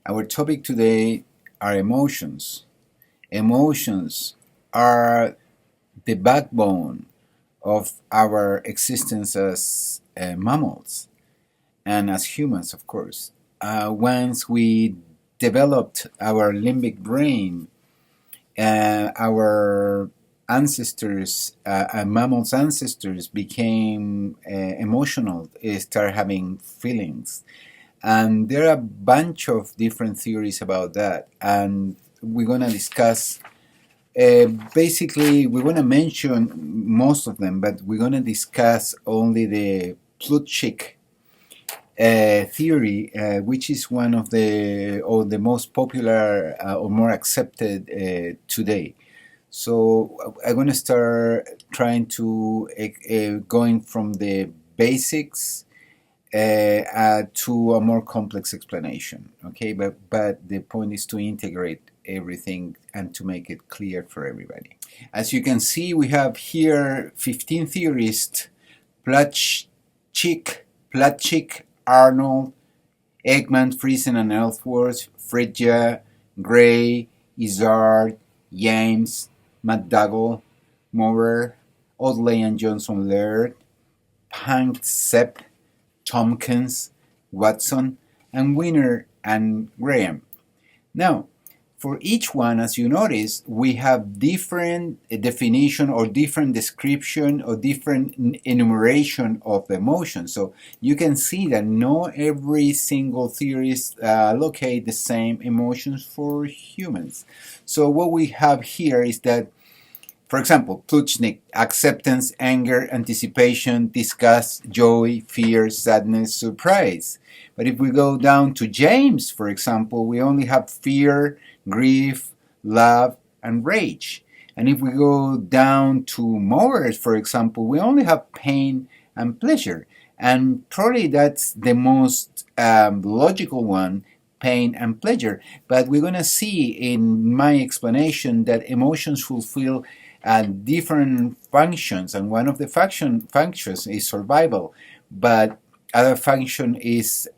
Our topic today are emotions. Emotions are the backbone of our existence as mammals and as humans, of course. Once we developed our limbic brain, our ancestors, mammals' ancestors, became emotional, started having feelings. And there are a bunch of different theories about that. And we're going to discuss, basically, we're going to mention most of them, but we're going to discuss only the Plutchik theory, which is one of the most popular or more accepted today. So I'm going to start trying to going from the basics to a more complex explanation. Okay, but the point is to integrate everything and to make it clear for everybody. As you can see, we have here 15 theorists: Plutchik, Arnold, Ekman, Friesen, and Ellsworth, Frege, Gray, Izzard, James, McDougall, Maurer, Audley and Johnson Laird, Panksepp, Tompkins, Watson, and Winner and Graham. Now, for each one, as you notice, we have different definition or different description or different enumeration of emotions. So you can see that not every single theorist locate the same emotions for humans. So what we have here is that, for example, Plutchik, acceptance, anger, anticipation, disgust, joy, fear, sadness, surprise. But if we go down to James, for example, we only have fear, grief, love, and rage. And if we go down to Maurer, for example, we only have pain and pleasure. And probably that's the most logical one, pain and pleasure. But we're going to see in my explanation that emotions fulfill different functions, and one of the functions is survival, but other function is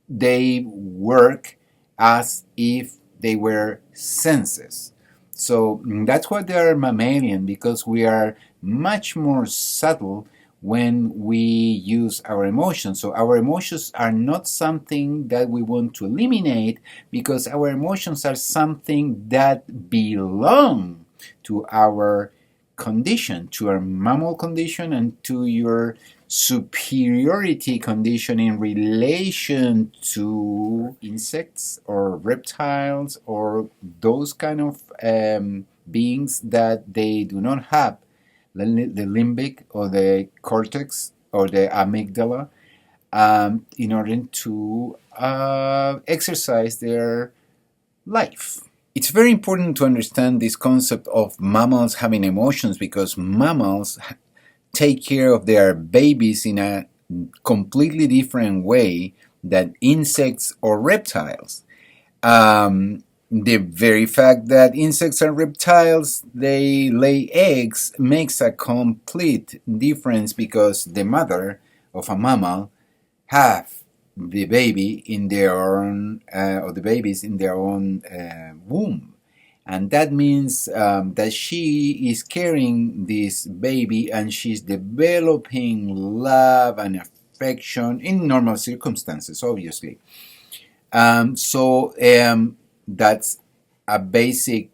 they work as if they were senses. So that's why they are mammalian, because we are much more subtle when we use our emotions. So our emotions are not something that we want to eliminate, because our emotions are something that belong to our condition, to our mammal condition, and to your superiority condition in relation to insects or reptiles or those kind of beings that they do not have the limbic or the cortex or the amygdala in order to exercise their life. It's very important to understand this concept of mammals having emotions, because mammals take care of their babies in a completely different way than insects or reptiles. The very fact that insects and reptiles, they lay eggs, makes a complete difference, because the mother of a mammal have the baby in their own, or the babies in their own womb. And that means that she is carrying this baby and she's developing love and affection in normal circumstances, obviously. So that's a basic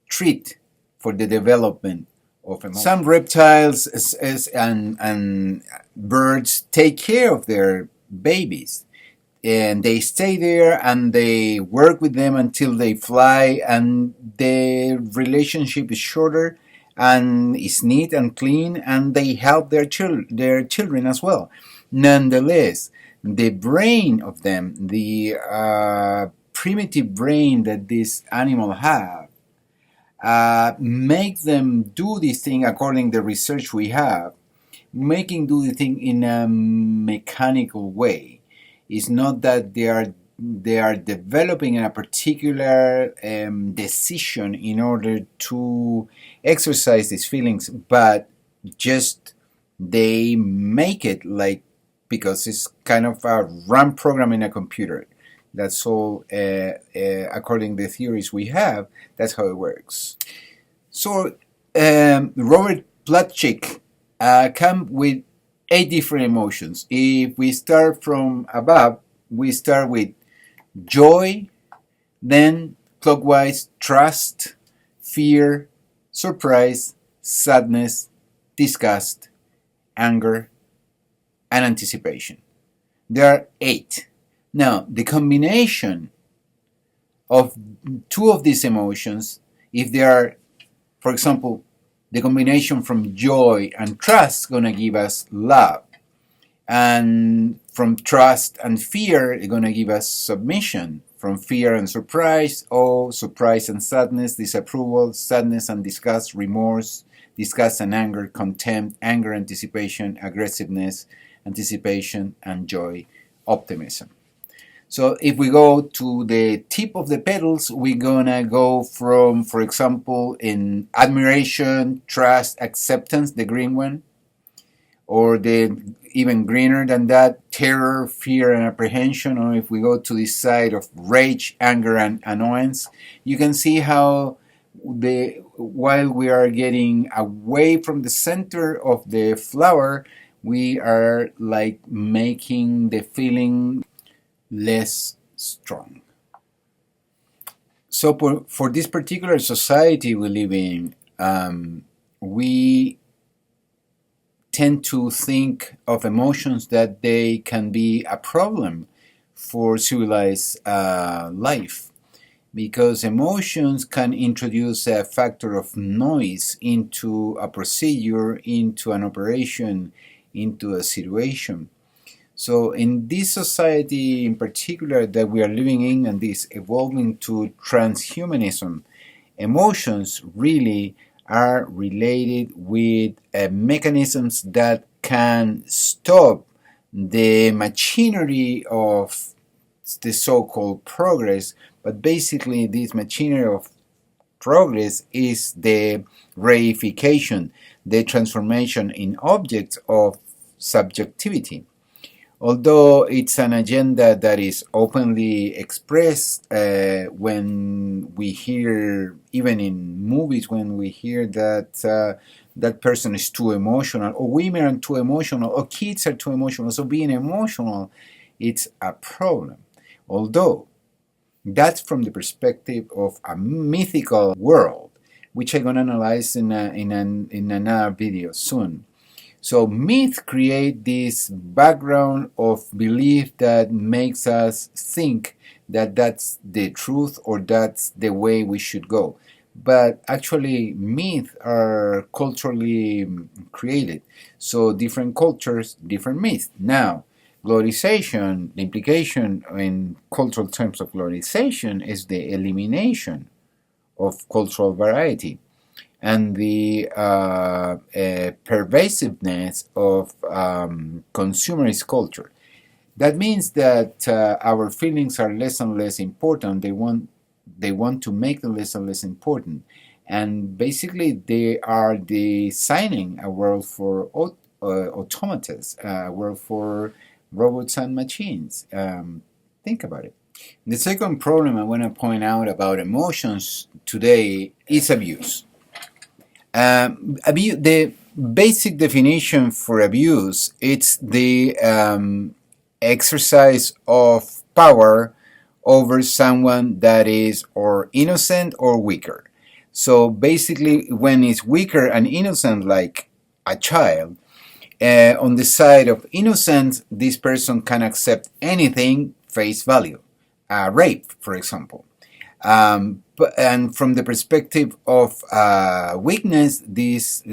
treat for the development of emotion. Some reptiles and birds take care of their babies, and they stay there and they work with them until they fly, and the relationship is shorter and is neat and clean, and they help their children as well. Nonetheless, the brain of them, the primitive brain that this animal have, make them do this thing according to the research we have, making do the thing in a mechanical way. It's not that they are developing a particular decision in order to exercise these feelings, but just they make it like because it's kind of a run program in a computer. That's all, according to the theories we have, that's how it works. So Robert Plutchik come with 8 different emotions. If we start from above, we start with joy, then clockwise trust, fear, surprise, sadness, disgust, anger, and anticipation. There are 8. Now, the combination of 2 of these emotions, if they are, for example, the combination from joy and trust, going to give us love. And from trust and fear, it's going to give us submission. From fear and surprise, awe, surprise and sadness, disapproval, sadness and disgust, remorse, disgust and anger, contempt, anger, anticipation, aggressiveness, anticipation, and joy, optimism. So if we go to the tip of the petals, we're gonna go from, for example, in admiration, trust, acceptance, the green one, or the even greener than that, terror, fear, and apprehension. Or if we go to the side of rage, anger, and annoyance, you can see how while we are getting away from the center of the flower, we are like making the feeling less strong. So for this particular society we live in, we tend to think of emotions that they can be a problem for civilized life, because emotions can introduce a factor of noise into a procedure, into an operation, into a situation. So in this society in particular that we are living in, and this evolving to transhumanism, emotions really are related with mechanisms that can stop the machinery of the so-called progress. But basically this machinery of progress is the reification, the transformation in objects of subjectivity. Although it's an agenda that is openly expressed when we hear, even in movies, when we hear that that person is too emotional, or women are too emotional, or kids are too emotional, so being emotional, it's a problem. Although that's from the perspective of a mythical world, which I'm going to analyze in another video soon. So myth create this background of belief that makes us think that that's the truth or that's the way we should go. But actually myths are culturally created. So different cultures, different myths. Now, globalization, the implication in cultural terms of globalization is the elimination of cultural variety and the pervasiveness of consumerist culture. That means that our feelings are less and less important. They want to make them less and less important, and basically they are designing a world for automatas, a world for robots and machines. Think about it. The second problem I want to point out about emotions today is abuse. The basic definition for abuse, it's the exercise of power over someone that is or innocent or weaker. So basically, when it's weaker and innocent, like a child, on the side of innocence, this person can accept anything face value. Rape, for example. And from the perspective of weakness, this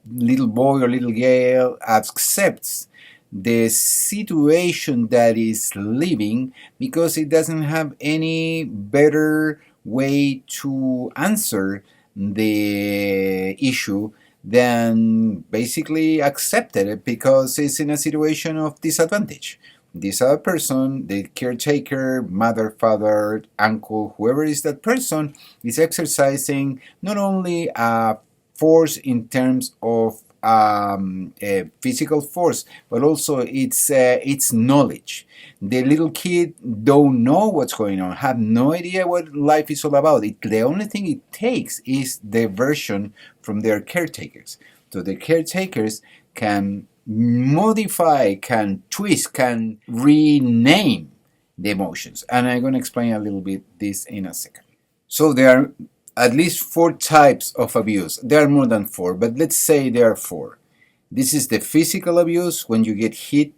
little boy or little girl accepts the situation that is living because it doesn't have any better way to answer the issue than basically accept it because it's in a situation of disadvantage. This other person, the caretaker, mother, father, uncle, whoever is that person, is exercising not only a force in terms of physical force, but also it's knowledge. The little kid don't know what's going on, have no idea what life is all about. The only thing it takes is the version from their caretakers. So the caretakers can modify, can twist, can rename the emotions. And I'm going to explain a little bit this in a second. So there are at least 4 types of abuse. There are more than 4, but let's say there are 4. This is the physical abuse, when you get hit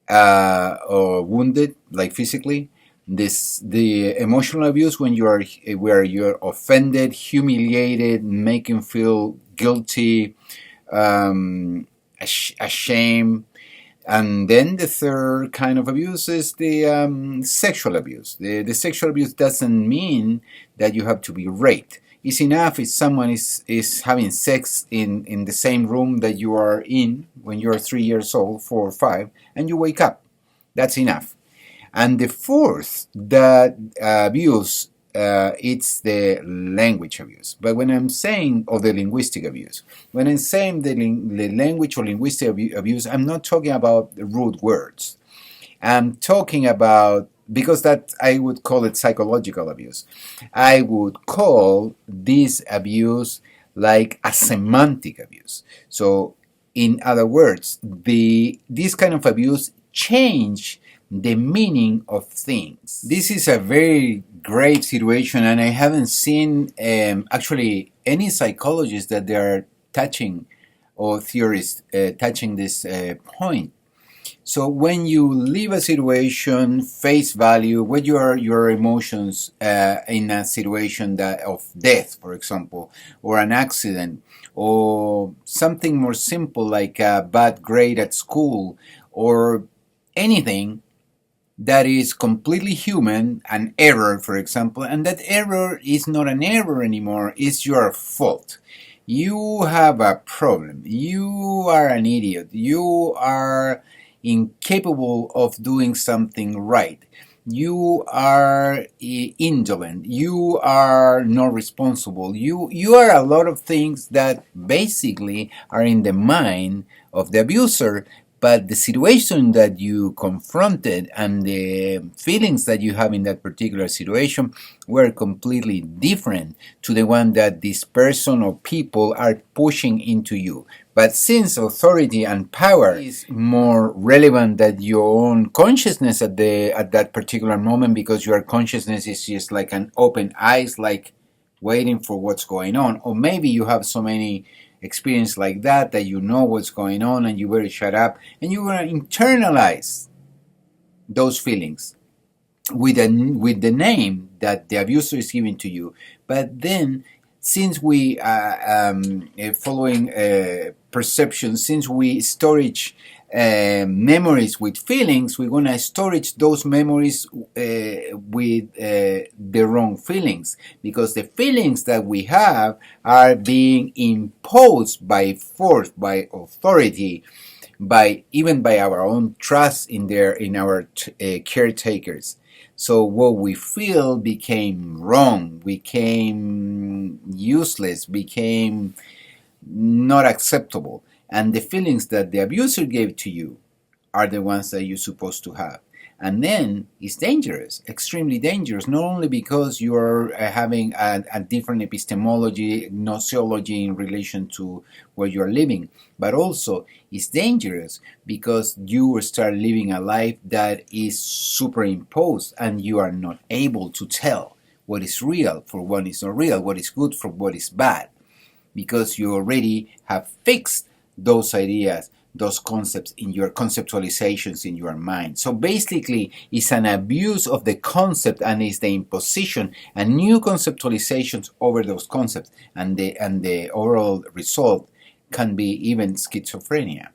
or wounded, like physically. The emotional abuse, when where you're offended, humiliated, making feel guilty, ashamed. And then the third kind of abuse is the sexual abuse. The sexual abuse doesn't mean that you have to be raped. It's enough if someone is having sex in the same room that you are in when you're 3 years old, 4 or 5, and you wake up. That's enough. And the fourth abuse, it's the language abuse. But when I'm saying, or the linguistic abuse, when I'm saying the language or linguistic abuse, I'm not talking about rude words. I'm talking about, because that I would call it psychological abuse. I would call this abuse like a semantic abuse. So, in other words, this kind of abuse change the meaning of things. This is a very great situation, and I haven't seen actually any psychologists that they are touching, or theorists touching this point. So when you leave a situation face value, what your emotions in a situation of death, for example, or an accident, or something more simple like a bad grade at school, or anything that is completely human, an error, for example, and that error is not an error anymore, it's your fault. You have a problem. You are an idiot. You are incapable of doing something right. You are indolent. You are not responsible. You are a lot of things that basically are in the mind of the abuser, but the situation that you confronted and the feelings that you have in that particular situation were completely different to the one that this person or people are pushing into you. But since authority and power is more relevant than your own consciousness at that particular moment, because your consciousness is just like an open eyes, like waiting for what's going on, or maybe you have so many experience like that you know what's going on and you better shut up, and you want to internalize those feelings with the name that the abuser is giving to you. But then, since we following perception, since we storage memories with feelings, we're going to storage those memories with the wrong feelings, because the feelings that we have are being imposed by force, by authority, even by our own trust in our caretakers. So what we feel became wrong, became useless, became not acceptable. And the feelings that the abuser gave to you are the ones that you're supposed to have. And then it's dangerous, extremely dangerous, not only because you're having a different epistemology, gnosiology in relation to where you're living, but also it's dangerous because you will start living a life that is superimposed and you are not able to tell what is real from what is not real, what is good from what is bad, because you already have fixed those ideas, those concepts in your conceptualizations in your mind. So basically, it's an abuse of the concept, and it's the imposition and new conceptualizations over those concepts, and the overall result can be even schizophrenia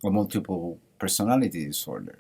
or multiple personality disorder.